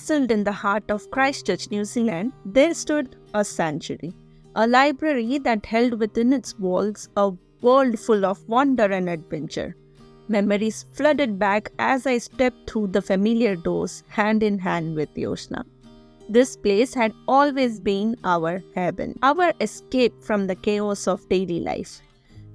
nestled in the heart of Christchurch, New Zealand, there stood a sanctuary, a library that held within its walls a world full of wonder and adventure. Memories flooded back as I stepped through the familiar doors, hand in hand with Yoshana. This place had always been our heaven, our escape from the chaos of daily life.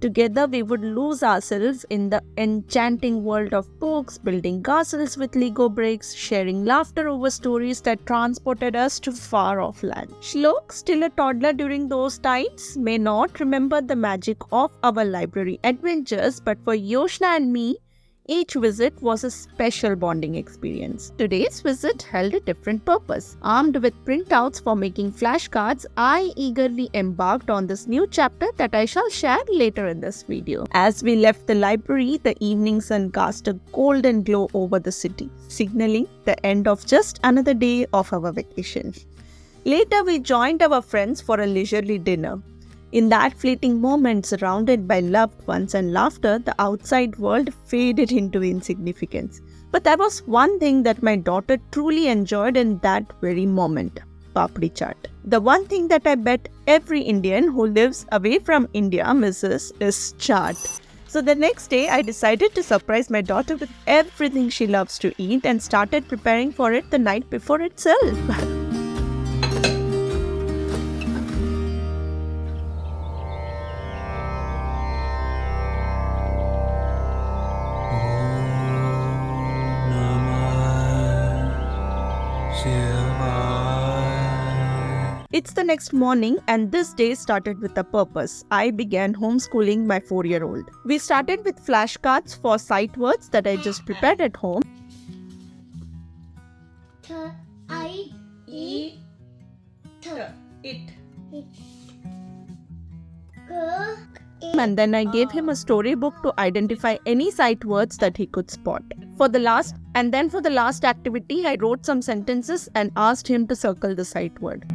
Together we would lose ourselves in the enchanting world of books, building castles with Lego bricks, sharing laughter over stories that transported us to far-off land. Shlok, still a toddler during those times, may not remember the magic of our library adventures, but for Yoshana and me, each visit was a special bonding experience. Today's visit held a different purpose. Armed with printouts for making flashcards, I eagerly embarked on this new chapter that I shall share later in this video. As we left the library, the evening sun cast a golden glow over the city, signaling the end of just another day of our vacation. Later, we joined our friends for a leisurely dinner. In that fleeting moment, surrounded by loved ones and laughter, the outside world faded into insignificance. But there was one thing that my daughter truly enjoyed in that very moment: papdi chaat. The one thing that I bet every Indian who lives away from India misses is chaat. So the next day, I decided to surprise my daughter with everything she loves to eat and started preparing for it the night before itself. It's the next morning and this day started with a purpose. I began homeschooling my 4-year-old. We started with flashcards for sight words that I just prepared at home. And then I gave him a storybook to identify any sight words that he could spot. For the last activity, I wrote some sentences and asked him to circle the sight word.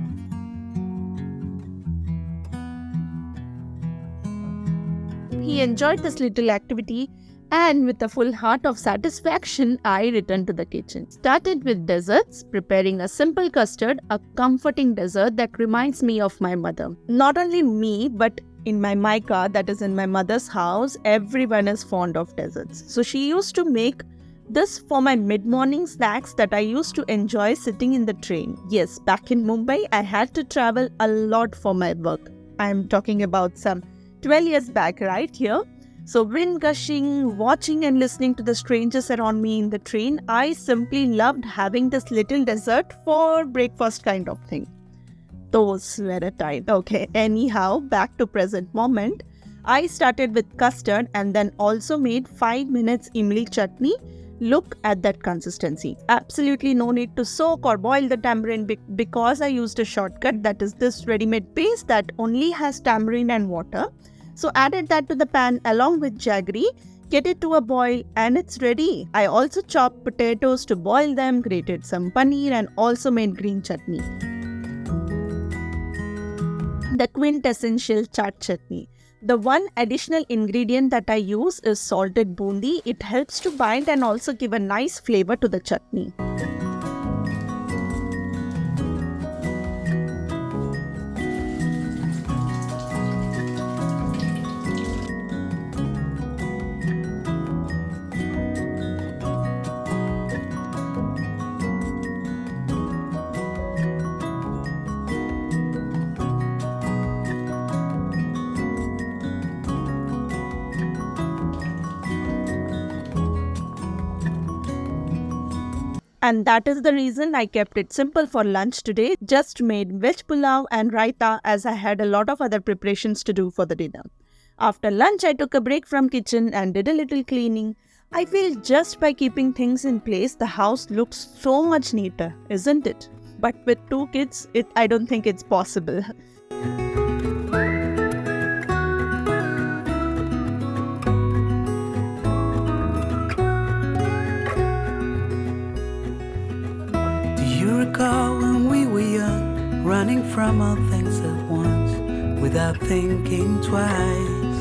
He enjoyed this little activity, and with a full heart of satisfaction, I returned to the kitchen. Started with desserts, preparing a simple custard, a comforting dessert that reminds me of my mother. Not only me, but in my Maika, that is in my mother's house, everyone is fond of desserts. So she used to make this for my mid-morning snacks that I used to enjoy sitting in the train. Yes, back in Mumbai, I had to travel a lot for my work. I am talking about some 12 years back right here. So wind gushing, watching and listening to the strangers around me in the train, I simply loved having this little dessert for breakfast kind of thing. Those were a time. Okay, anyhow, back to present moment. I started with custard and then also made 5 minutes imli chutney. Look at that consistency. Absolutely no need to soak or boil the tamarind because I used a shortcut, that is this ready-made paste that only has tamarind and water. So added that to the pan along with jaggery, get it to a boil and it's ready. I also chopped potatoes to boil them, grated some paneer and also made green chutney. The quintessential chaat chutney. The one additional ingredient that I use is salted bundi. It helps to bind and also give a nice flavor to the chutney. And that is the reason I kept it simple for lunch today. Just made veg pulao and raita as I had a lot of other preparations to do for the dinner. After lunch, I took a break from kitchen and did a little cleaning. I feel just by keeping things in place, the house looks so much neater, isn't it? But with 2 kids, I don't think it's possible. Recall when we were young, running from all things at once, without thinking twice.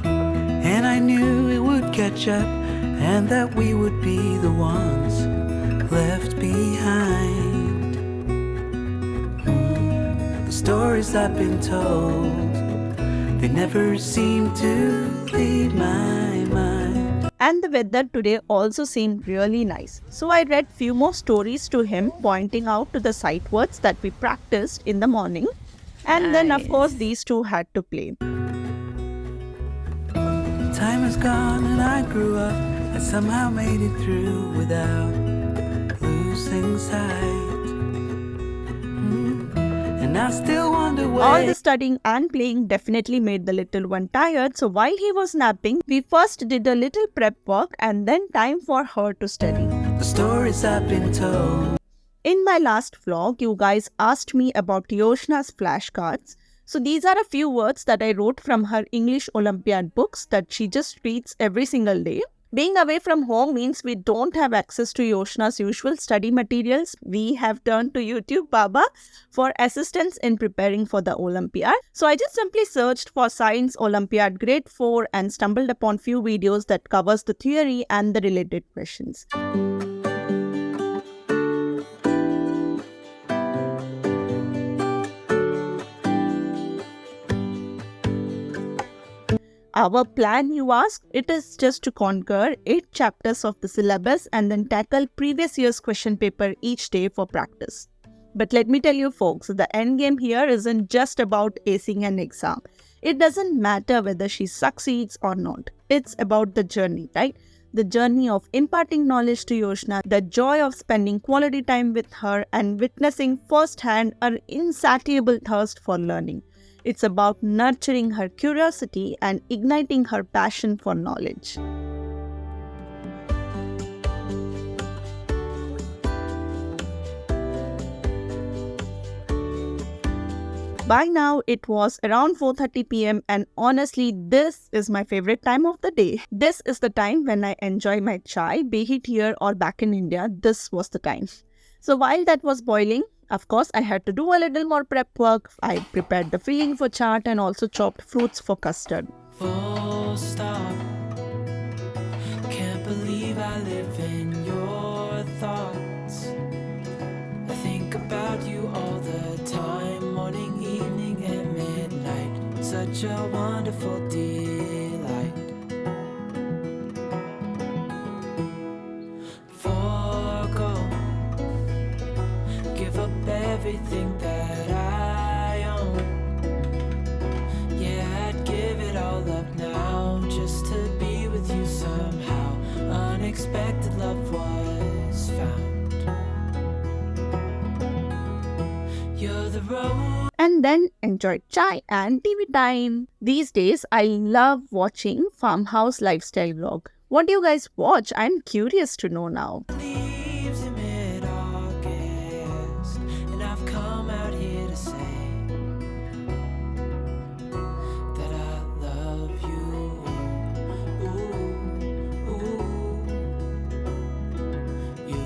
And I knew it would catch up, and that we would be the ones left behind. stories I've been told, they never seem to leave my mind. And the weather today also seemed really nice. So I read few more stories to him, pointing out to the sight words that we practiced in the morning. And then of course these two had to play. Time has gone and I grew up. I somehow made it through without losing sight. And I still wonder why. All the studying and playing definitely made the little one tired. So while he was napping, we first did a little prep work and then time for her to study. The stories I've been told. In my last vlog, you guys asked me about Yoshana's flashcards. So these are a few words that I wrote from her English Olympiad books that she just reads every single day. Being away from home means we don't have access to Yoshana's usual study materials. We have turned to YouTube Baba for assistance in preparing for the Olympiad. So I just simply searched for Science Olympiad Grade 4 and stumbled upon few videos that covers the theory and the related questions. Our plan, you ask? It is just to conquer 8 chapters of the syllabus and then tackle previous year's question paper each day for practice. But let me tell you folks, the end game here isn't just about acing an exam. It doesn't matter whether she succeeds or not. It's about the journey, right? The journey of imparting knowledge to Yoshana, the joy of spending quality time with her and witnessing firsthand her insatiable thirst for learning. It's about nurturing her curiosity and igniting her passion for knowledge. By now, it was around 4:30 p.m. and honestly, this is my favorite time of the day. This is the time when I enjoy my chai, be it here or back in India. This was the time. So while that was boiling, of course, I had to do a little more prep work. I prepared the filling for chaat and also chopped fruits for custard. Full stop. Can't believe I live in your thoughts. I think about you all the time, morning, evening, and midnight. Such a wonderful delight. Forgo, give up everything that I own. Yeah, I'd give it all up now just to be with you somehow. Unexpected love was found. You're the road. And then enjoyed chai and TV time. These days, I love watching farmhouse lifestyle vlog. What do you guys watch? I'm curious to know now. Leaves in mid-August, and I've come out here to say that I love you. Ooh, ooh, you,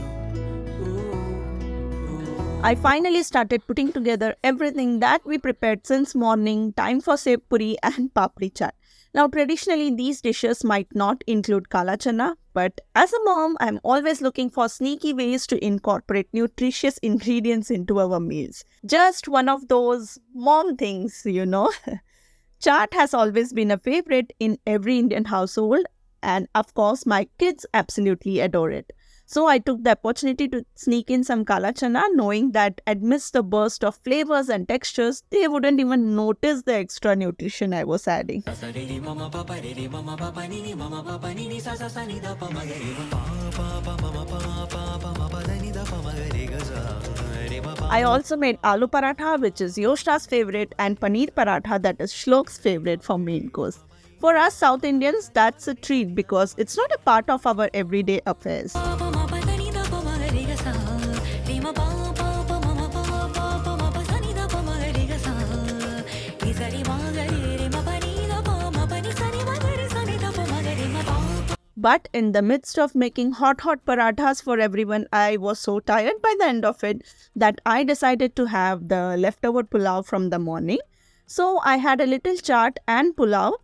ooh. I finally started putting together everything that we prepared since morning, time for sev puri and papri chaat. Now, traditionally, these dishes might not include kala chana, but as a mom, I'm always looking for sneaky ways to incorporate nutritious ingredients into our meals. Just one of those mom things, you know. Chaat has always been a favorite in every Indian household, and of course, my kids absolutely adore it. So I took the opportunity to sneak in some kala chana, knowing that amidst the burst of flavors and textures, they wouldn't even notice the extra nutrition I was adding. I also made aloo paratha, which is Yoshana's favorite, and paneer paratha, that is Shlok's favorite for main course. For us South Indians, that's a treat because it's not a part of our everyday affairs. But in the midst of making hot parathas for everyone, I was so tired by the end of it that I decided to have the leftover pulao from the morning. So I had a little chaat and pulao.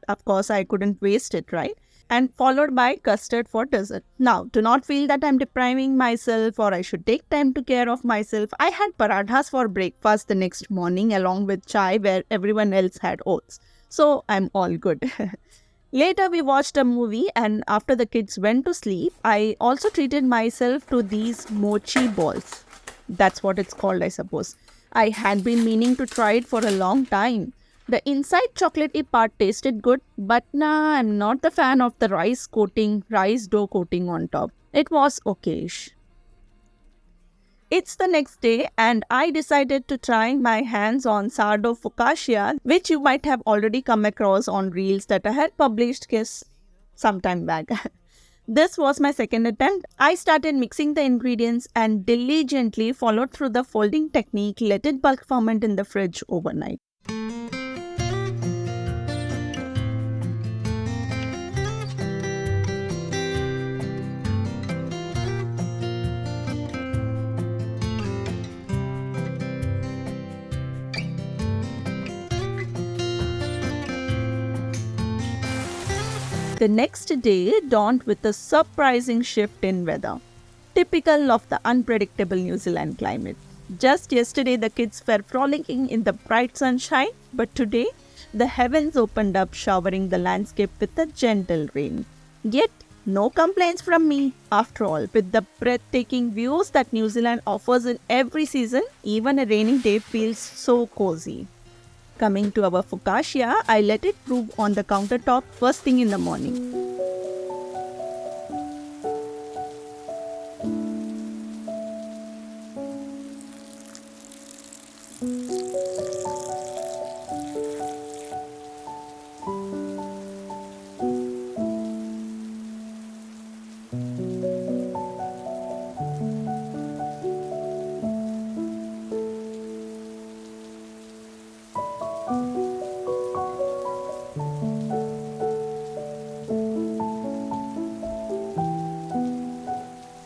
Of course, I couldn't waste it, right? and followed by custard for dessert. Now, do not feel that I'm depriving myself or I should take time to care of myself. I had parathas for breakfast the next morning along with chai where everyone else had oats. So I'm all good. Later, we watched a movie, and after the kids went to sleep, I also treated myself to these mochi balls. That's what it's called, I suppose. I had been meaning to try it for a long time. The inside chocolatey part tasted good, but nah, I'm not the fan of the rice dough coating on top. It was okayish. It's the next day, and I decided to try my hands on Sourdough Focaccia, which you might have already come across on reels that I had published some time back. This was my second attempt. I started mixing the ingredients and diligently followed through the folding technique, let it bulk ferment in the fridge overnight. The next day dawned with a surprising shift in weather, typical of the unpredictable New Zealand climate. Just yesterday, the kids were frolicking in the bright sunshine, but today, the heavens opened up, showering the landscape with a gentle rain. Yet, no complaints from me. After all, with the breathtaking views that New Zealand offers in every season, even a rainy day feels so cozy. Coming to our focaccia, I let it prove on the countertop first thing in the morning.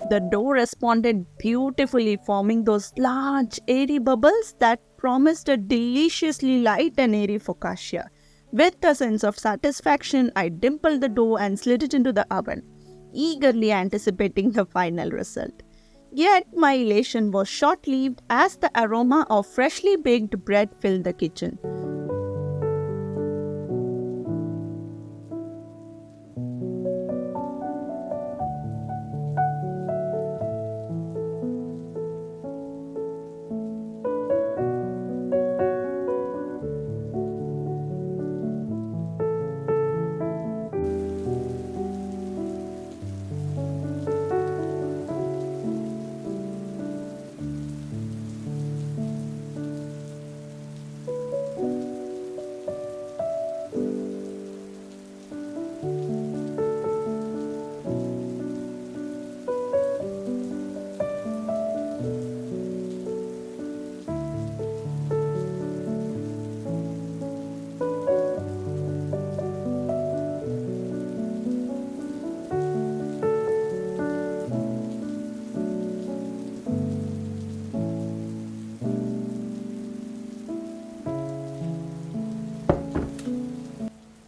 The dough responded beautifully, forming those large, airy bubbles that promised a deliciously light and airy focaccia. With a sense of satisfaction, I dimpled the dough and slid it into the oven, eagerly anticipating the final result. Yet my elation was short-lived as the aroma of freshly baked bread filled the kitchen.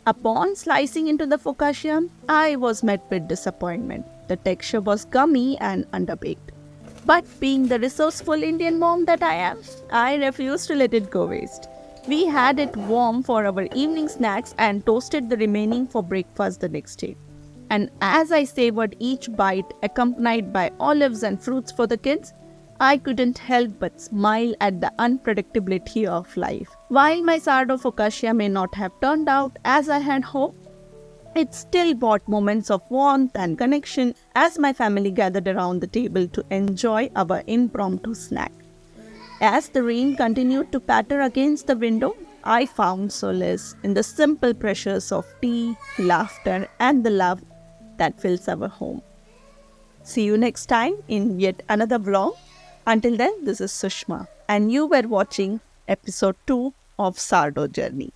Upon slicing into the focaccia, I was met with disappointment. The texture was gummy and underbaked. But being the resourceful Indian mom that I am, I refused to let it go waste. We had it warm for our evening snacks and toasted the remaining for breakfast the next day. And as I savored each bite, accompanied by olives and fruits for the kids, I couldn't help but smile at the unpredictability of life. While my sourdough focaccia may not have turned out as I had hoped, it still brought moments of warmth and connection as my family gathered around the table to enjoy our impromptu snack. As the rain continued to patter against the window, I found solace in the simple pleasures of tea, laughter, and the love that fills our home. See you next time in yet another vlog. Until then, this is Sushma, and you were watching episode 2 of Sourdough Journey.